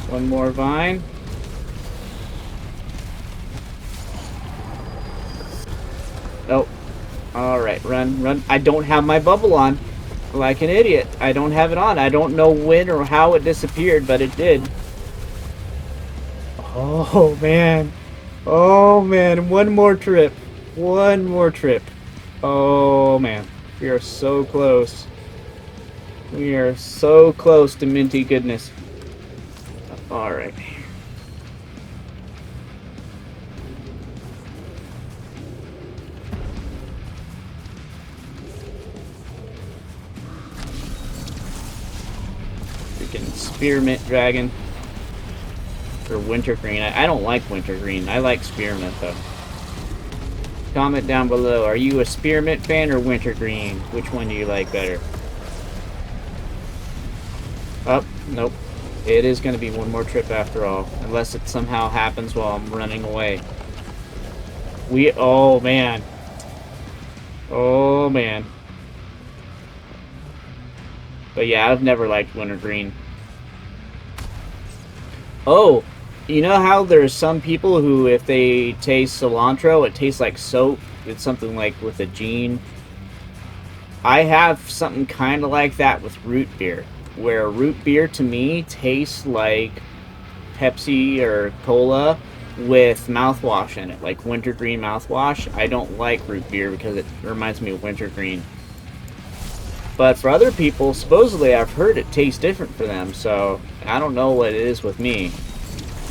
One more vine. Nope. Alright, run. I don't have my bubble on. Like an idiot. I don't have it on. I don't know when or how it disappeared, but it did. Oh, man. Oh, man. One more trip. Oh, man. We are so close. We are so close to minty goodness. Alright. Freaking spearmint dragon. Or wintergreen. I don't like wintergreen. I like spearmint though. Comment down below. Are you a spearmint fan or wintergreen? Which one do you like better? Oh, nope. It is going to be one more trip after all. Unless it somehow happens while I'm running away. Oh, man. Oh, man. But yeah, I've never liked wintergreen. Oh, you know how there's some people who, if they taste cilantro, it tastes like soap? It's something like with a gene. I have something kind of like that with root beer. Where root beer to me tastes like Pepsi or cola, with mouthwash in it, like wintergreen mouthwash. I don't like root beer because it reminds me of wintergreen. But for other people, supposedly I've heard it tastes different for them, so I don't know what it is with me.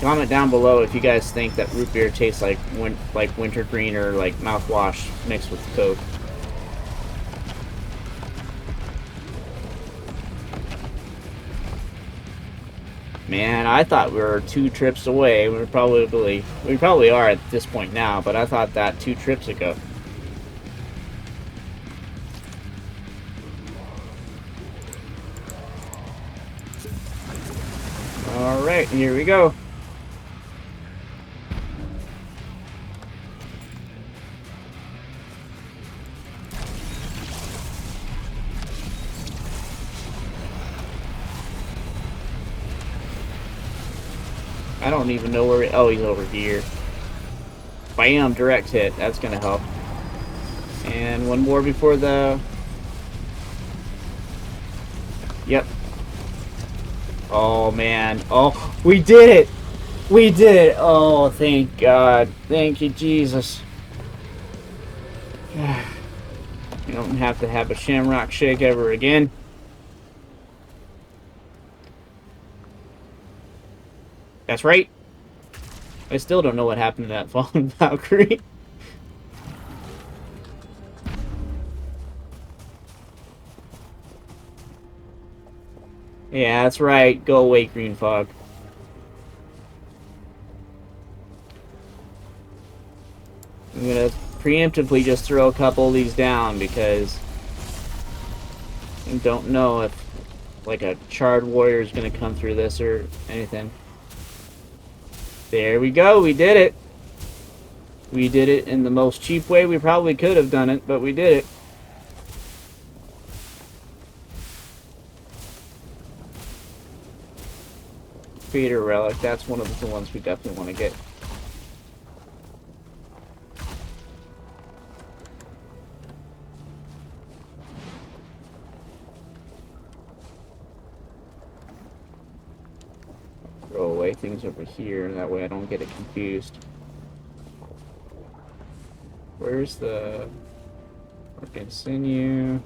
Comment down below if you guys think that root beer tastes like wintergreen or like mouthwash mixed with Coke. Man, I thought we were 2 trips away. We probably are at this point now, but I thought that 2 trips ago. Alright, here we go. I don't even know where... Oh, he's over here. Bam! Direct hit. That's gonna help. And one more before the... Yep. Oh, man. Oh, we did it! We did it! Oh, thank God. Thank you, Jesus. You don't have to have a shamrock shake ever again. That's right. I still don't know what happened to that fallen Valkyrie. Yeah, that's right. Go away, green fog. I'm gonna preemptively just throw a couple of these down because I don't know if like a charred warrior is gonna come through this or anything. There we go. We did it. We did it in the most cheap way we probably could have done it, but we did it. Feeder relic. That's one of the ones we definitely want to get. Throw away things over here, that way I don't get it confused. Where's the organ sinew?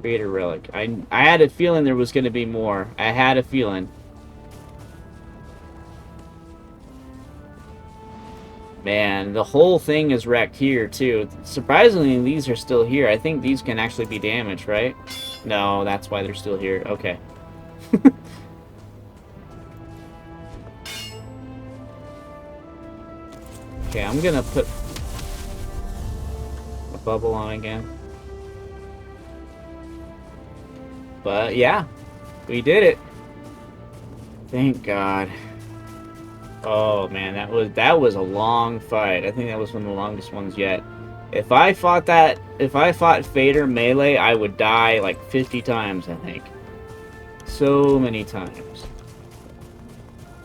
Beta relic. I had a feeling there was going to be more. I had a feeling. Man, the whole thing is wrecked here too. Surprisingly, these are still here. I think these can actually be damaged, right? No, that's why they're still here. Okay. Okay, I'm gonna put a bubble on again. But yeah, we did it. Thank God. Oh man, that was a long fight. I think that was one of the longest ones yet. If I fought Fader melee, I would die like 50 times, I think. So many times.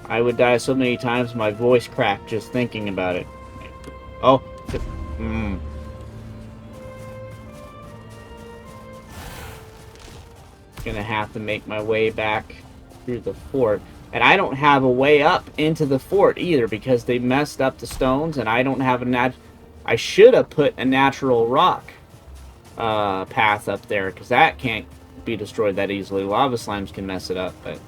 I would die so many times my voice cracked just thinking about it. Oh, Gonna have to make my way back through the fort. And I don't have a way up into the fort either because they messed up the stones and I don't have I should have put a natural rock path up there because that can't be destroyed that easily. Lava slimes can mess it up, but...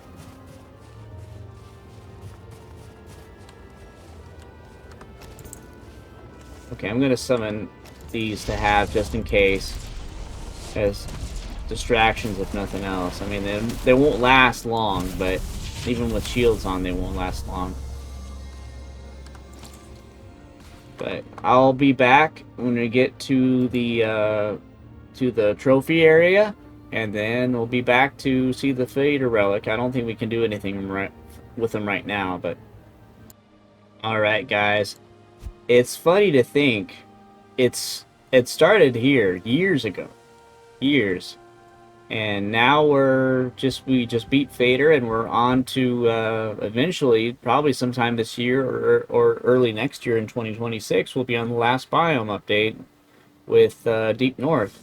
Okay, I'm gonna summon these to have just in case as distractions if nothing else. I mean, they won't last long, but even with shields on, they won't last long. But I'll be back when we get to the trophy area, and then we'll be back to see the Fader relic. I don't think we can do anything with them right now, but... Alright, guys. It's funny to think it started here years ago. Years. And now we just beat Fader and we're on to eventually, probably sometime this year or early next year in 2026, we'll be on the last biome update with Deep North.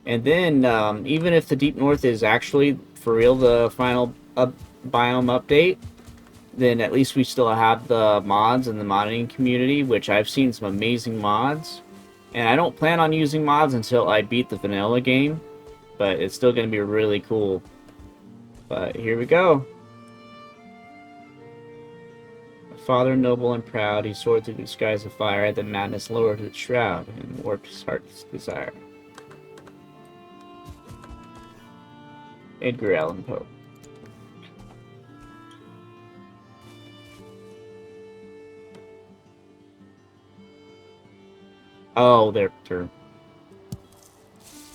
And then even if the Deep North is actually for real the final biome update, then at least we still have the mods and the modding community, which I've seen some amazing mods. And I don't plan on using mods until I beat the vanilla game, but it's still going to be really cool. But here we go. Father noble and proud, he soared through the skies of fire, at the madness lowered its shroud, and warped his heart's desire. Edgar Allan Poe. Oh, they're...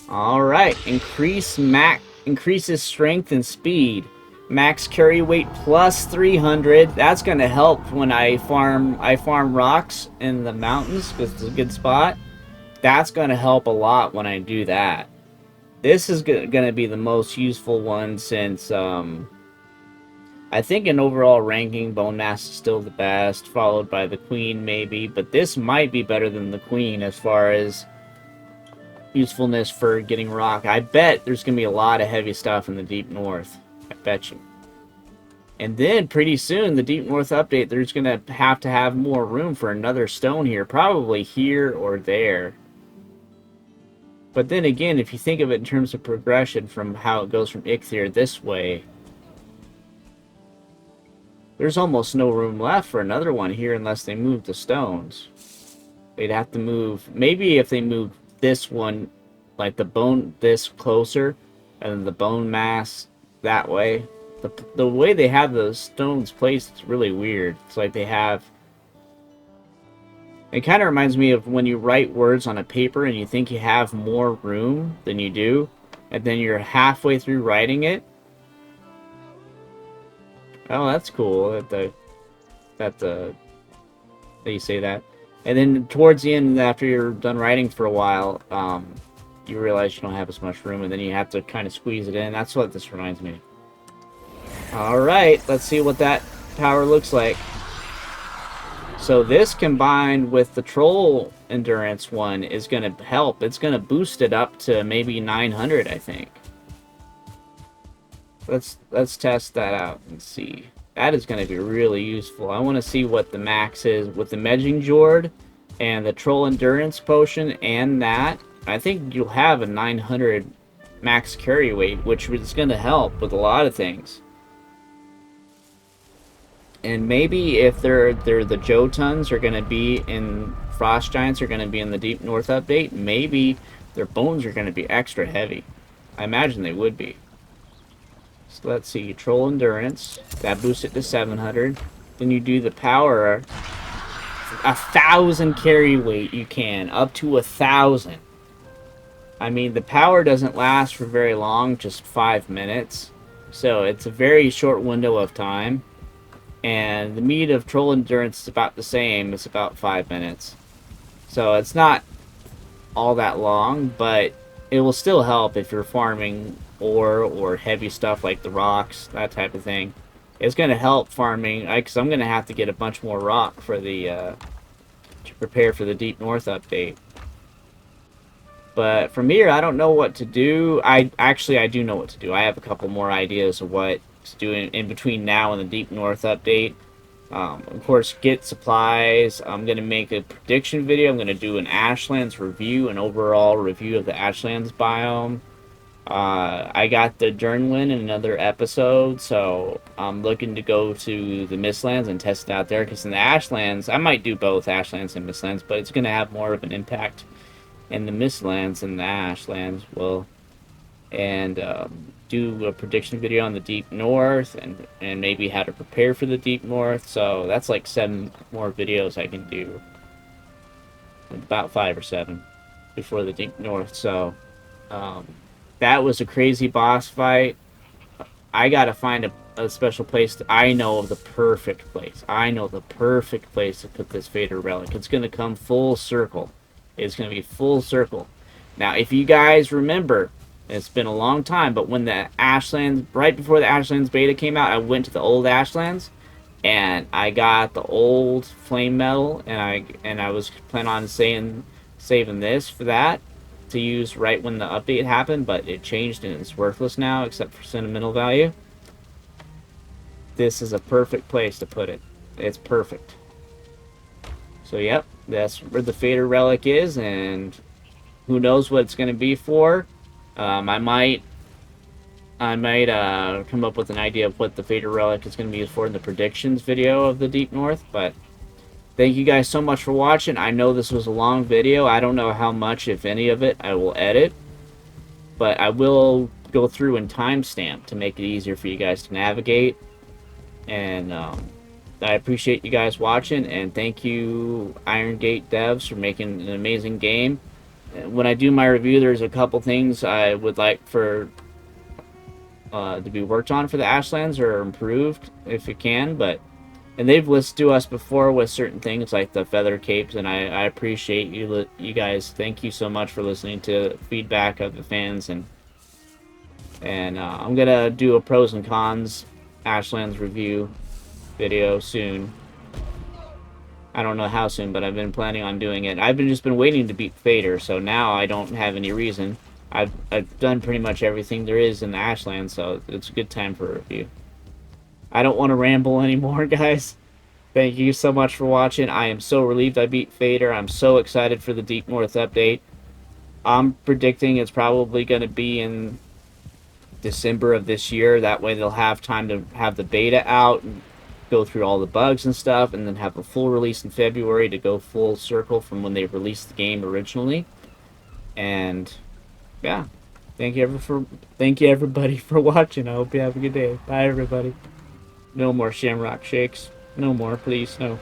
Alright, increases strength and speed. Max carry weight plus 300. That's gonna help when I farm rocks in the mountains, because it's a good spot. That's gonna help a lot when I do that. This is gonna be the most useful one since I think in overall ranking, Bone Mass is still the best, followed by the Queen maybe, but this might be better than the Queen as far as usefulness for getting rock. I bet there's going to be a lot of heavy stuff in the Deep North. I bet you. And then pretty soon, the Deep North update, there's going to have more room for another stone here, probably here or there. But then again, if you think of it in terms of progression from how it goes from Ichthyr this way, there's almost no room left for another one here unless they move the stones. They'd have to move... Maybe if they move this one, like the bone this closer, and then the bone mass that way. The way they have those stones placed is really weird. It's like they have... It kind of reminds me of when you write words on a paper and you think you have more room than you do, and then you're halfway through writing it. Oh, that's cool that you say that. And then towards the end, after you're done writing for a while, you realize you don't have as much room, and then you have to kind of squeeze it in. That's what this reminds me. Alright, let's see what that power looks like. So this combined with the troll endurance one is going to help. It's going to boost it up to maybe 900, I think. Let's test that out and see. That is going to be really useful. I want to see what the max is with the Medging Jord and the Troll Endurance Potion and that. I think you'll have a 900 max carry weight, which is going to help with a lot of things. And maybe if they're the jotuns are going to be in Frost Giants, are going to be in the Deep North update, maybe their bones are going to be extra heavy. I imagine they would be. So let's see, Troll Endurance, that boosts it to 700. Then you do the power, 1,000 carry weight you can, up to 1,000. I mean, the power doesn't last for very long, just 5 minutes. So it's a very short window of time. And the meat of Troll Endurance is about the same, it's about 5 minutes. So it's not all that long, but it will still help if you're farming ore or heavy stuff like the rocks, that type of thing. It's going to help farming, because I'm going to have to get a bunch more rock for the to prepare for the Deep North update. But from here, I don't know what to do. I do know what to do. I have a couple more ideas of what to do in between now and the Deep North update. Of course, get supplies. I'm going to make a prediction video. I'm going to do an Ashlands review, an overall review of the Ashlands biome. I got the Journalin in another episode, so I'm looking to go to the Mistlands and test it out there, because in the Ashlands, I might do both Ashlands and Mistlands, but it's going to have more of an impact in the Mistlands than the Ashlands will. And do a prediction video on the Deep North, and maybe how to prepare for the Deep North, so that's like 7 more videos I can do. About 5 or 7 before the Deep North, so... that was a crazy boss fight. I gotta find a special place. I know the perfect place. I know the perfect place to put this Vader relic. It's gonna come full circle. It's gonna be full circle. Now, if you guys remember, it's been a long time, but when the Ashlands, right before the Ashlands beta came out, I went to the old Ashlands, and I got the old flame metal, and I was planning on saving this for that, to use right when the update happened, but it changed and it's worthless now except for sentimental value. this is a perfect place to put it. It's perfect. So yep, that's where the Fader relic is, and who knows what it's going to be for. I might come up with an idea of what the Fader relic is going to be used for in the predictions video of the Deep North. But thank you guys so much for watching. I know this was a long video. I don't know how much, if any of it, I will edit, but I will go through and timestamp to make it easier for you guys to navigate. And I appreciate you guys watching, and thank you Iron Gate devs for making an amazing game. When I do my review, there's a couple things I would like for to be worked on for the Ashlands or improved if it can, and they've listened to us before with certain things like the feather capes, and I appreciate you guys. Thank you so much for listening to feedback of the fans, and I'm gonna do a pros and cons Ashlands review video soon. I don't know how soon, but I've been planning on doing it. I've just been waiting to beat Fader, so now I don't have any reason. I've done pretty much everything there is in the Ashlands, so it's a good time for a review. I don't want to ramble anymore, guys. Thank you so much for watching. I am so relieved I beat Fader. I'm so excited for the Deep North update. I'm predicting it's probably going to be in December of this year. That way they'll have time to have the beta out and go through all the bugs and stuff, and then have a full release in February to go full circle from when they released the game originally. And yeah, thank you everybody for watching. I hope you have a good day. Bye everybody. No more Shamrock Shakes. No more, please. No.